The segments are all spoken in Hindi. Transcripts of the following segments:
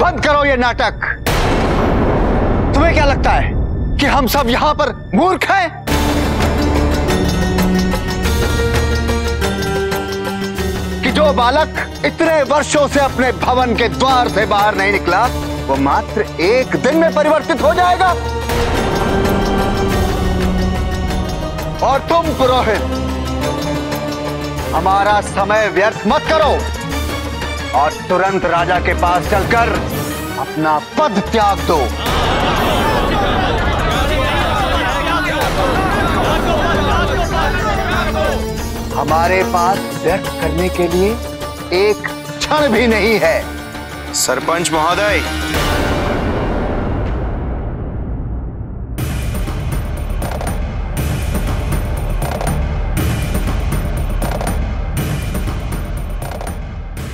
बंद करो ये नाटक। तुम्हें क्या लगता है कि हम सब यहां पर मूर्ख हैं? कि जो बालक इतने वर्षों से अपने भवन के द्वार से बाहर नहीं निकला, वो मात्र एक दिन में परिवर्तित हो जाएगा? और तुम पुरोहित, हमारा समय व्यर्थ मत करो और तुरंत राजा के पास चलकर अपना पद त्याग दो। हमारे पास व्यर्थ करने के लिए एक क्षण भी नहीं है। सरपंच महोदय,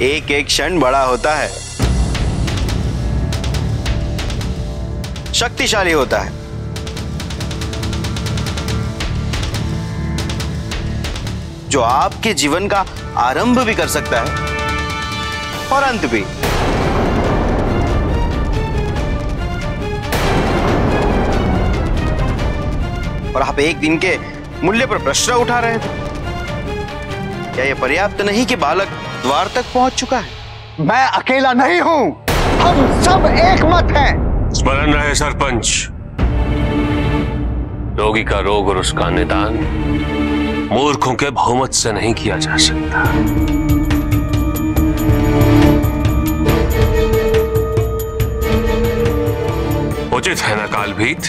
एक एक क्षण बड़ा होता है, शक्तिशाली होता है। जो आपके जीवन का आरंभ भी कर सकता है और अंत भी। और आप एक दिन के मूल्य पर प्रश्न उठा रहे थे। क्या यह पर्याप्त नहीं कि बालक द्वार तक पहुंच चुका है? मैं अकेला नहीं हूं, हम सब एक मत हैं। स्मरण रहे सरपंच, रोगी का रोग और उसका निदान मूर्खों के बहुमत से नहीं किया जा सकता। उचित है ना कालभीत?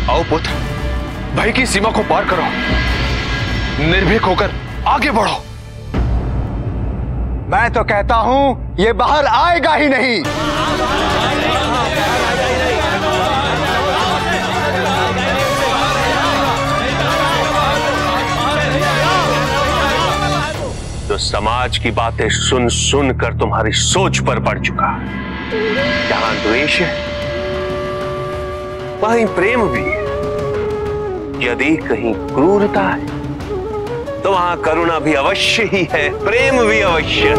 आओ पुत्र, भय की सीमा को पार करो, निर्भीक होकर आगे बढ़ो। मैं तो कहता हूं ये बाहर आएगा ही नहीं। जो समाज की बातें सुन सुन कर तुम्हारी सोच पर पड़ चुका है। जहां द्वेष है वहीं प्रेम भी है। यदि कहीं क्रूरता है तो वहां करुणा भी अवश्य ही है, प्रेम भी अवश्य है।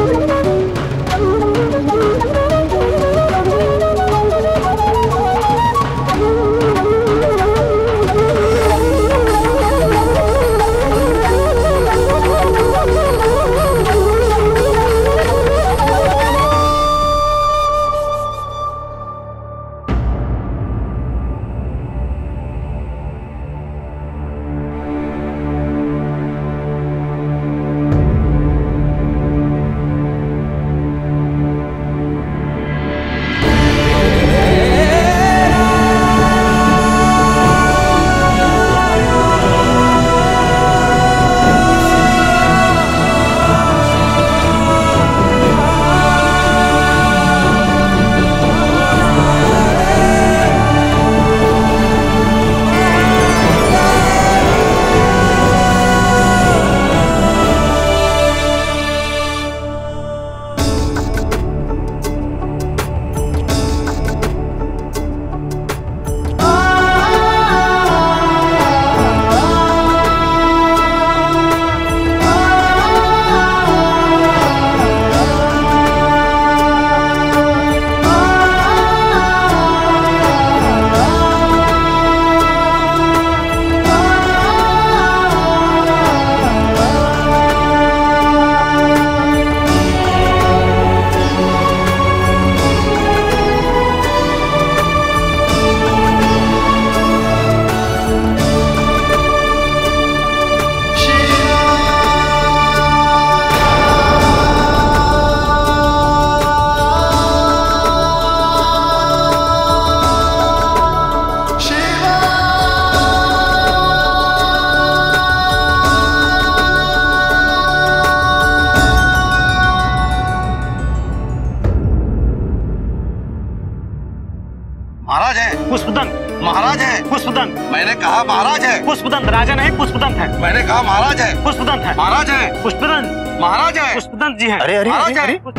महाराज है पुष्पदंत। महाराज है पुष्पदंत। मैंने कहा महाराज है पुष्पदंत। राजा नहीं पुष्पदंत है। मैंने कहा महाराज है पुष्पदंत है। महाराज है पुष्पदंत। महाराज है पुष्पदंत जी है। अरे अरे महाराज अरे, है। अरे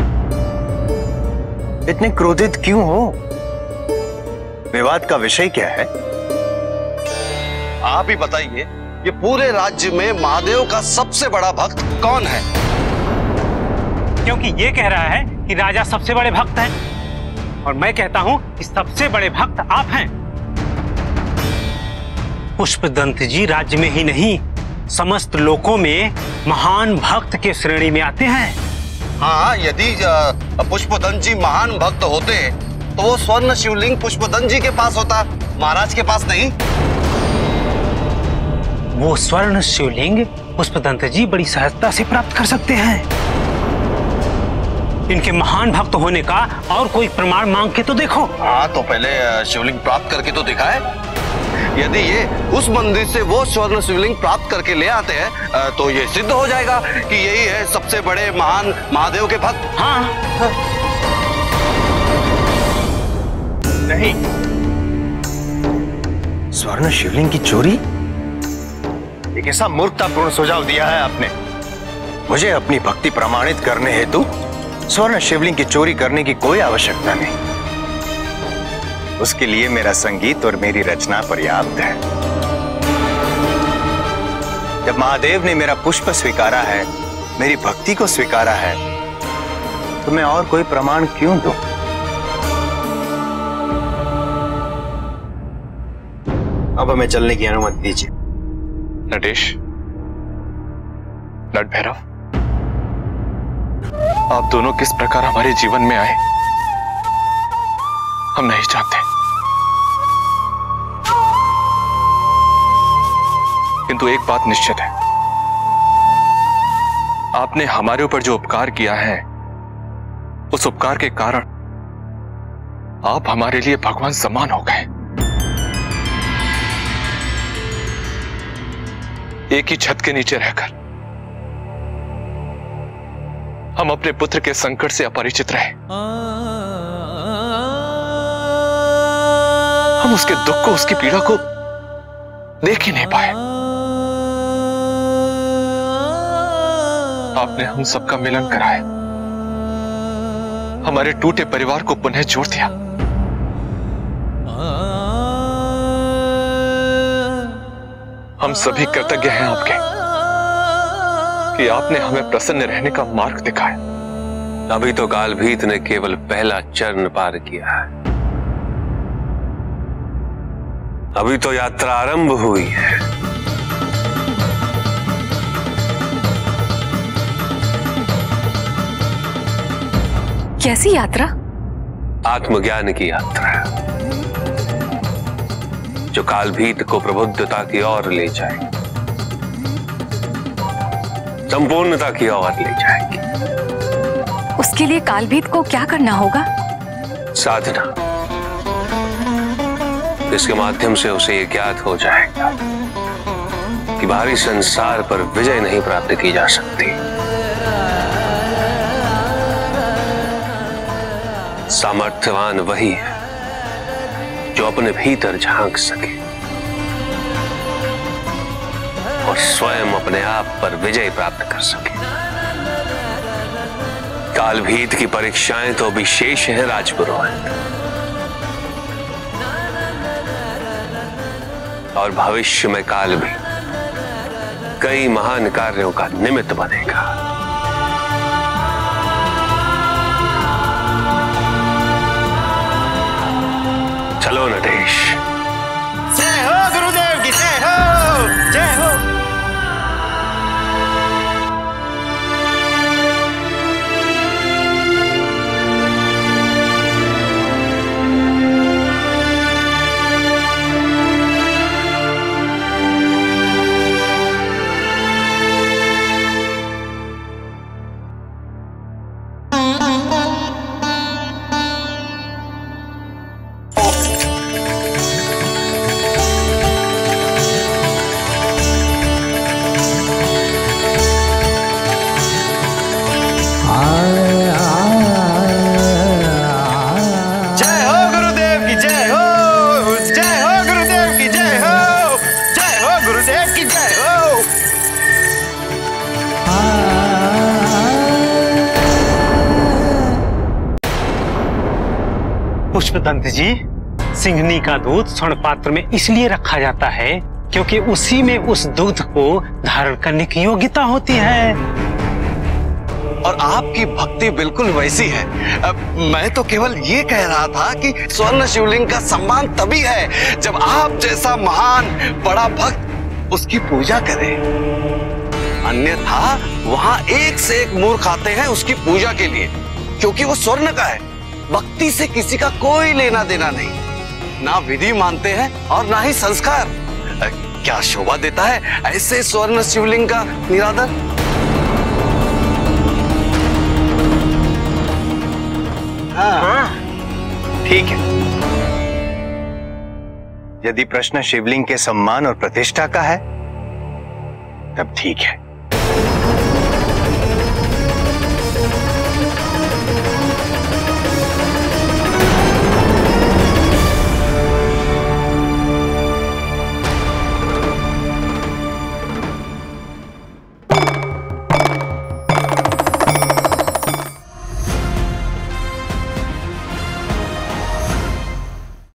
इतने क्रोधित क्यों हो? विवाद का विषय क्या है? आप ही बताइए, ये पूरे राज्य में महादेव का सबसे बड़ा भक्त कौन है? क्योंकि ये कह रहा है कि राजा सबसे बड़े भक्त हैं और मैं कहता हूं कि सबसे बड़े भक्त आप हैं। पुष्पदंत जी राज्य में ही नहीं समस्त लोकों में महान भक्त के श्रेणी में आते हैं। हाँ, यदि पुष्पदंत जी महान भक्त होते तो वो स्वर्ण शिवलिंग पुष्पदंत जी के पास होता, महाराज के पास नहीं। वो स्वर्ण शिवलिंग पुष्पदंत जी बड़ी सहजता से प्राप्त कर सकते हैं। इनके महान भक्त होने का और कोई प्रमाण मांग के तो देखो। हाँ, तो पहले शिवलिंग प्राप्त करके तो दिखाए। यदि ये उस मंदिर से वो स्वर्ण शिवलिंग प्राप्त करके ले आते हैं तो ये सिद्ध हो जाएगा कि यही है सबसे बड़े महान महादेव के भक्त। हाँ, नहीं, स्वर्ण शिवलिंग की चोरी? एक ऐसा मूर्खतापूर्ण सुझाव दिया है आपने। मुझे अपनी भक्ति प्रमाणित करने हेतु स्वर्ण शिवलिंग की चोरी करने की कोई आवश्यकता नहीं। उसके लिए मेरा संगीत और मेरी रचना पर्याप्त है। जब महादेव ने मेरा पुष्प स्वीकारा है, मेरी भक्ति को स्वीकारा है, तो मैं और कोई प्रमाण क्यों दूं? अब हमें चलने की अनुमति दीजिए। नटेश, नट भैरव, आप दोनों किस प्रकार हमारे जीवन में आए हम नहीं जानते, किंतु एक बात निश्चित है, आपने हमारे ऊपर जो उपकार किया है उस उपकार के कारण आप हमारे लिए भगवान समान हो गए। एक ही छत के नीचे रहकर हम अपने पुत्र के संकट से अपरिचित रहे। हम उसके दुख को, उसकी पीड़ा को देख ही नहीं पाए। आपने हम सबका मिलन कराया, हमारे टूटे परिवार को पुनः जोड़ दिया। हम सभी कृतज्ञ हैं आपके कि आपने हमें प्रसन्न रहने का मार्ग दिखाया। अभी तो कालभीत ने केवल पहला चरण पार किया है, अभी तो यात्रा आरंभ हुई है। कैसी यात्रा? आत्मज्ञान की यात्रा जो कालभीत को प्रबुद्धता की ओर ले जाएगी, संपूर्णता की ओर ले जाएगी। उसके लिए कालभीत को क्या करना होगा? साधना, इसके माध्यम से उसे यह ज्ञात हो जाएगा कि बाहरी संसार पर विजय नहीं प्राप्त की जा सकती। सामर्थ्यवान वही है जो अपने भीतर झांक सके और स्वयं अपने आप पर विजय प्राप्त कर सके। कालभीत की परीक्षाएं तो अभी शेष है राजपुरोहित, और भविष्य में कालभीत कई महान कार्यों का निमित्त बनेगा। चलो नटेश। जय हो गुरुदेव की, जय हो, जय हो। पुष्पदंत जी, सिंहनी का दूध स्वर्ण पात्र में इसलिए रखा जाता है क्योंकि उसी में उस दूध को धारण करने की योग्यता होती है। और आपकी भक्ति बिल्कुल वैसी है। मैं तो केवल ये कह रहा था कि स्वर्ण शिवलिंग का सम्मान तभी है जब आप जैसा महान बड़ा भक्त उसकी पूजा करे। अन्यथा वहां एक से एक मूर्ख आते हैं उसकी पूजा के लिए, क्योंकि वो स्वर्ण का है। भक्ति से किसी का कोई लेना देना नहीं, ना विधि मानते हैं और ना ही संस्कार। क्या शोभा देता है ऐसे स्वर्ण शिवलिंग का निरादर। हाँ, ठीक है। यदि प्रश्न शिवलिंग के सम्मान और प्रतिष्ठा का है तब ठीक है।